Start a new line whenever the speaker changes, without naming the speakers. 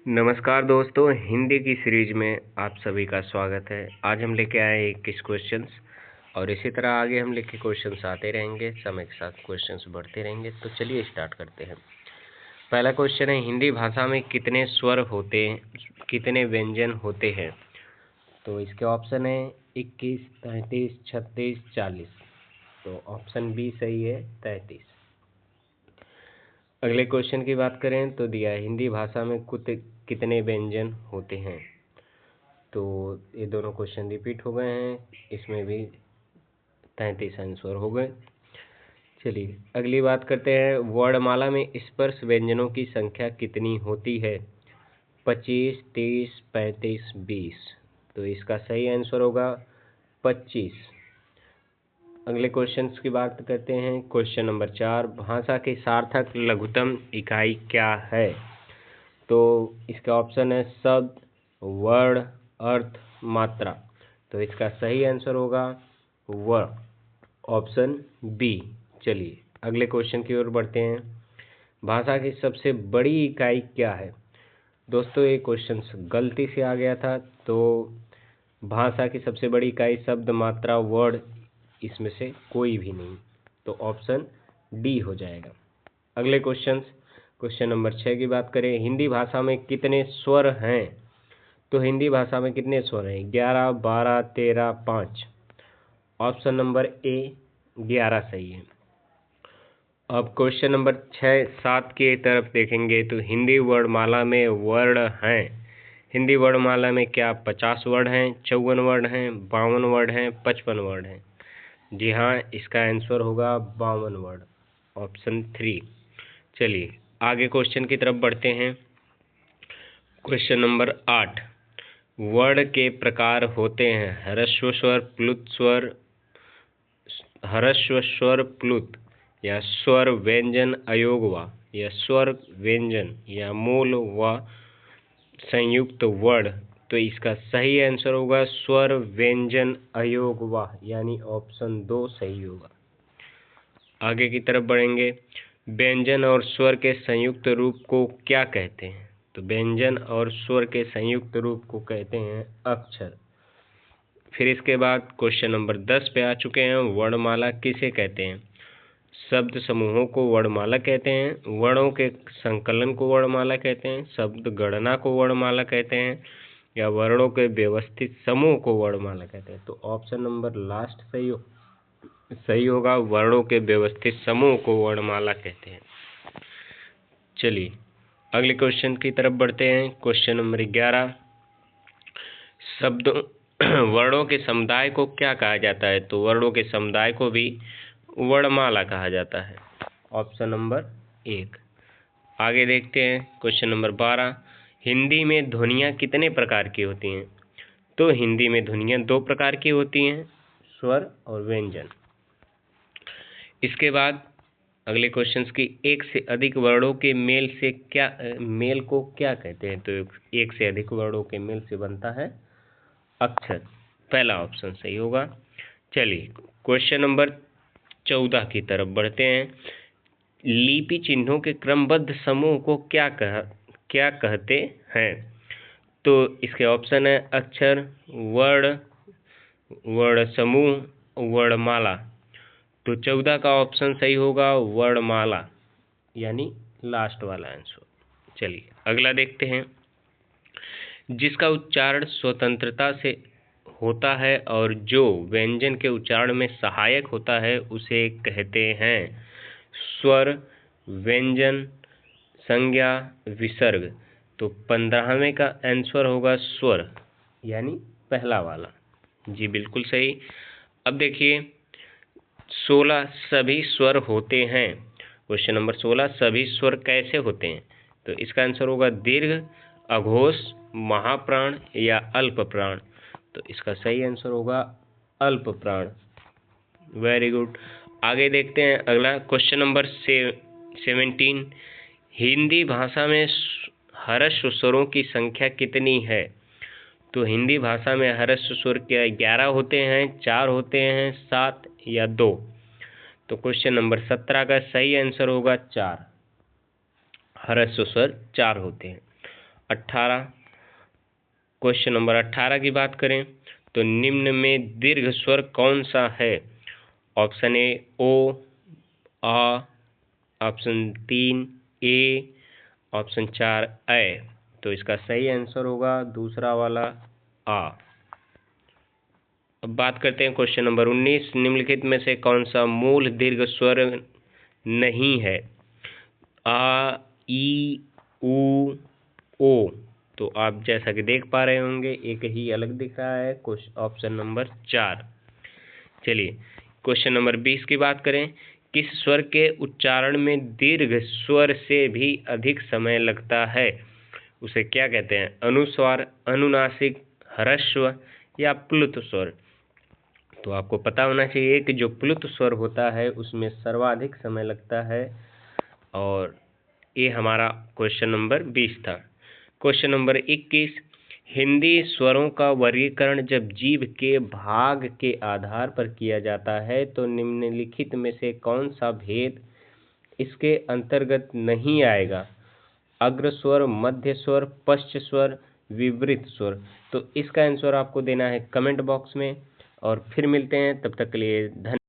नमस्कार दोस्तों, हिंदी की सीरीज में आप सभी का स्वागत है। आज हम लेके आए 21 क्वेश्चंस और इसी तरह आगे हम लेके क्वेश्चंस आते रहेंगे, समय के साथ क्वेश्चंस बढ़ते रहेंगे। तो चलिए स्टार्ट करते हैं। पहला क्वेश्चन है, हिंदी भाषा में कितने स्वर होते हैं, कितने व्यंजन होते हैं? तो इसके ऑप्शन है 21, 33, 36, 40। तो ऑप्शन बी सही है, 33। अगले क्वेश्चन की बात करें तो दिया है, हिंदी भाषा में कितने व्यंजन होते हैं? तो ये दोनों क्वेश्चन रिपीट हो गए हैं, इसमें भी 33 आंसर हो गए। चलिए अगली बात करते हैं, वर्णमाला में स्पर्श व्यंजनों की संख्या कितनी होती है? 25, 30, 35, 20। तो इसका सही आंसर होगा 25। अगले क्वेश्चन की बात करते हैं, क्वेश्चन नंबर 4, भाषा की सार्थक लघुत्तम इकाई क्या है? तो इसका ऑप्शन है शब्द, वर्ण, अर्थ, मात्रा। तो इसका सही आंसर होगा वर्ण, ऑप्शन बी। चलिए अगले क्वेश्चन की ओर बढ़ते हैं, भाषा की सबसे बड़ी इकाई क्या है? दोस्तों ये क्वेश्चन गलती से आ गया था। तो भाषा की सबसे बड़ी इकाई शब्द, मात्रा, वर्ण, इसमें से कोई भी नहीं। तो ऑप्शन डी हो जाएगा। अगले क्वेश्चन नंबर 6 की बात करें, हिंदी भाषा में कितने स्वर हैं? तो हिंदी भाषा में कितने स्वर हैं? 11, 12, 13, 5। ऑप्शन नंबर ए 11 सही है। अब क्वेश्चन नंबर 6, 7 की तरफ देखेंगे तो हिंदी वर्णमाला में वर्ण हैं। हिंदी वर्णमाला में क्या 50 वर्ण हैं, 54 वर्ण हैं, 52 वर्ण हैं, 55 वर्ण हैं? जी हाँ, इसका आंसर होगा 52 वर्ण, ऑप्शन 3। चलिए आगे क्वेश्चन की तरफ बढ़ते हैं। क्वेश्चन नंबर 8, वर्ण के प्रकार होते हैं ह्रस्व स्वर, प्लुत स्वर, ह्रस्व स्वर प्लुत, या स्वर व्यंजन अयोग व, या स्वर व्यंजन, या मूल व संयुक्त वर्ण। तो इसका सही आंसर होगा स्वर व्यंजन अयोग व, यानी ऑप्शन 2 सही होगा। आगे की तरफ बढ़ेंगे, व्यंजन और स्वर के संयुक्त रूप को क्या कहते हैं? तो व्यंजन और स्वर के संयुक्त रूप को कहते हैं अक्षर। फिर इसके बाद क्वेश्चन नंबर 10 पे आ चुके हैं, वर्णमाला किसे कहते हैं? शब्द समूहों को वर्णमाला कहते हैं, वर्णों के संकलन को वर्णमाला कहते हैं, शब्द गणना को वर्णमाला कहते हैं, या वर्णों के व्यवस्थित समूह को वर्णमाला कहते हैं? तो ऑप्शन नंबर लास्ट सही होगा, वर्णों के व्यवस्थित समूह को वर्णमाला कहते हैं। चलिए अगले क्वेश्चन की तरफ बढ़ते हैं। क्वेश्चन नंबर 11, शब्दों वर्णों के समुदाय को क्या कहा जाता है? तो वर्णों के समुदाय को भी वर्णमाला कहा जाता है, ऑप्शन नंबर 1। आगे देखते हैं क्वेश्चन नंबर 12, हिंदी में ध्वनियाँ कितने प्रकार की होती हैं? तो हिंदी में ध्वनियाँ 2 प्रकार की होती हैं, स्वर और व्यंजन। इसके बाद अगले क्वेश्चंस की, एक से अधिक वर्णों के मेल को क्या कहते हैं? तो एक से अधिक वर्णों के मेल से बनता है अक्षर, पहला ऑप्शन सही होगा। चलिए क्वेश्चन नंबर 14 की तरफ बढ़ते हैं, लिपि चिन्हों के क्रमबद्ध समूह को क्या कहते हैं? तो इसके ऑप्शन है अक्षर, वर्ण, वर्ण समूह, वर्णमाला। तो 14 का ऑप्शन सही होगा वर्णमाला, यानी लास्ट वाला आंसर। चलिए अगला देखते हैं, जिसका उच्चारण स्वतंत्रता से होता है और जो व्यंजन के उच्चारण में सहायक होता है उसे कहते हैं स्वर, व्यंजन, संज्ञा, विसर्ग। तो 15वें का आंसर होगा स्वर, यानी पहला वाला। जी बिल्कुल सही। अब देखिए 16 सभी स्वर होते हैं। क्वेश्चन नंबर 16, सभी स्वर कैसे होते हैं? तो इसका आंसर होगा दीर्घ, अघोष, महाप्राण, या अल्प प्राण। तो इसका सही आंसर होगा अल्प प्राण। Very good. आगे देखते हैं अगला क्वेश्चन नंबर 17, हिंदी भाषा में ह्रस्व स्वरों की संख्या कितनी है? तो हिंदी भाषा में ह्रस्व स्वर क्या 11 होते हैं, 4 होते हैं, 7 या 2? तो क्वेश्चन नंबर 17 का सही आंसर होगा 4, ह्रस्व स्वर 4 होते हैं। 18। क्वेश्चन नंबर 18 की बात करें तो निम्न में दीर्घ स्वर कौन सा है? ऑप्शन ए ओ, आ, ऑप्शन 3 ए, ऑप्शन 4 ए। तो इसका सही आंसर होगा दूसरा वाला आ। अब बात करते हैं क्वेश्चन नंबर 19, निम्नलिखित में से कौन सा मूल दीर्घ स्वर नहीं है? आ, ई, उ, ओ। तो आप जैसा कि देख पा रहे होंगे एक ही अलग दिख रहा है, ऑप्शन नंबर 4। चलिए क्वेश्चन नंबर 20 की बात करें, किस स्वर के उच्चारण में दीर्घ स्वर से भी अधिक समय लगता है? उसे क्या कहते हैं? अनुस्वार, अनुनासिक, ह्रस्व या प्लुत स्वर? तो आपको पता होना चाहिए कि जो प्लुत स्वर होता है उसमें सर्वाधिक समय लगता है। और ये हमारा क्वेश्चन नंबर 20 था। क्वेश्चन नंबर 21, हिंदी स्वरों का वर्गीकरण जब जीभ के भाग के आधार पर किया जाता है तो निम्नलिखित में से कौन सा भेद इसके अंतर्गत नहीं आएगा? अग्र स्वर, मध्य स्वर, पश्च स्वर, विवृत स्वर। तो इसका आंसर आपको देना है कमेंट बॉक्स में। और फिर मिलते हैं, तब तक के लिए धन्यवाद।